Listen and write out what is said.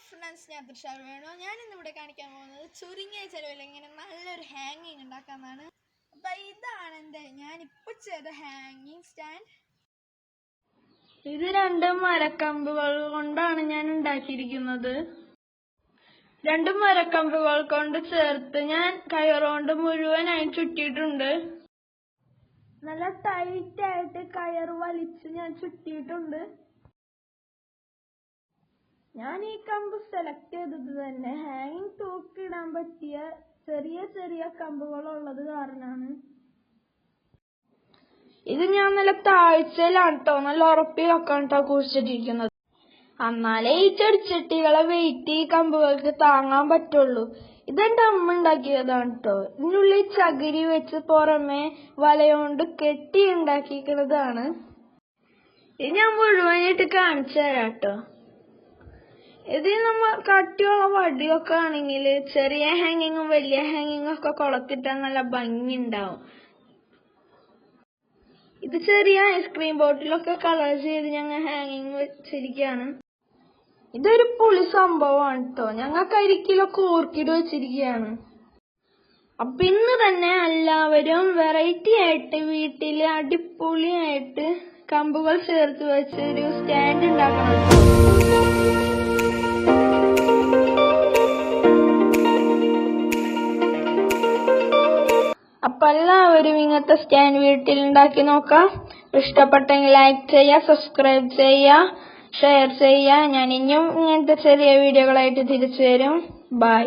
Friends, ഞാൻ തൃശ്ശൂർ വേണു. ഞാനിന്നിവിടെ കാണിക്കാൻ പോകുന്നത് ചുരുങ്ങിയ ചെലവിൽ എങ്ങനെ നല്ലൊരു ഹാങ്ങിങ് ഉണ്ടാക്കാമെന്നാണ്. അപ്പം ഇതാണ് ഞാനിപ്പോൾ ചെയ്ത ഹാങ്ങിങ് സ്റ്റാൻഡ്. ഇത് 2 മരക്കമ്പുകൾ കൊണ്ടാണ് ഞാൻ ഉണ്ടാക്കിയിരിക്കുന്നത്. 2 മരക്കമ്പുകൾ കൊണ്ട് ചേർത്ത് ഞാൻ കയറുകൊണ്ട് മുഴുവനായി ചുറ്റിയിട്ടുണ്ട്. നല്ല ടൈറ്റ് ആയിട്ട് കയർ വലിച്ച് ഞാൻ ചുറ്റിയിട്ടുണ്ട്. ഞാൻ ഈ കമ്പ് സെലക്ട് ചെയ്തത് തന്നെ ഹാങ്ങിങ് തൂക്കിയിടാൻ പറ്റിയ ചെറിയ ചെറിയ കമ്പുകൾ ഉള്ളത് കാരണമാണ്. ഇത് ഞാൻ നല്ല താഴ്ചയിലാണ് കേട്ടോ, നല്ല ഉറപ്പിൽ വെക്കാൻ കുഴിച്ചിട്ടിരിക്കുന്നത്. എന്നാലേ ഈ ചെടിച്ചട്ടികളെ വെയിറ്റ് ഈ കമ്പുകൾക്ക് താങ്ങാൻ പറ്റുള്ളൂ. ഇതെന്റെ അമ്മ ഉണ്ടാക്കിയതാണ് കേട്ടോ. ഇതിനുള്ളിൽ ചകിരി വെച്ച് പുറമെ വലയോണ്ട് കെട്ടി ഉണ്ടാക്കിയിരിക്കുന്നതാണ്. ഇത് ഞാൻ മുഴുവനായിട്ട് കാണിച്ചു തരാം കേട്ടോ. ഇതിൽ നമ്മൾ കട്ടിയുള്ള വടിയൊക്കെ ആണെങ്കിൽ ചെറിയ ഹാങ്ങിങ്ങും വലിയ ഹാങ്ങിങ്ങും ഒക്കെ കൊളത്തിട്ടാൽ നല്ല ഭംഗി ഉണ്ടാവും. ഇത് ചെറിയ ഐസ്ക്രീം ബോട്ടിലൊക്കെ കളർ ചെയ്ത് ഞങ്ങൾ ഹാങ്ങിങ് വെച്ചിരിക്കുകയാണ്. ഇതൊരു പുളി സംഭവമാണ് കേട്ടോ. ഞങ്ങൾ കരിക്കിലൊക്കെ ഓർക്കിഡ് വെച്ചിരിക്കുകയാണ്. അപ്പൊ ഇന്ന് തന്നെ എല്ലാവരും വെറൈറ്റി ആയിട്ട് വീട്ടിൽ അടിപൊളിയായിട്ട് കമ്പുകൾ ചേർത്ത് വെച്ച് ഒരു സ്റ്റാൻഡ് ഉണ്ടാക്കണം. അപ്പൊ എല്ലാവരും ഇങ്ങനത്തെ സ്റ്റാൻഡ് വീട്ടിൽ ഉണ്ടാക്കി നോക്കാം. ഇഷ്ടപ്പെട്ടെങ്കിൽ ലൈക്ക് ചെയ്യുക, സബ്സ്ക്രൈബ് ചെയ്യുക, ഷെയർ ചെയ്യുക. ഞാൻ ഇനിയും ഇങ്ങനത്തെ ചെറിയ വീഡിയോകളായിട്ട് തിരിച്ചു വരും. ബൈ.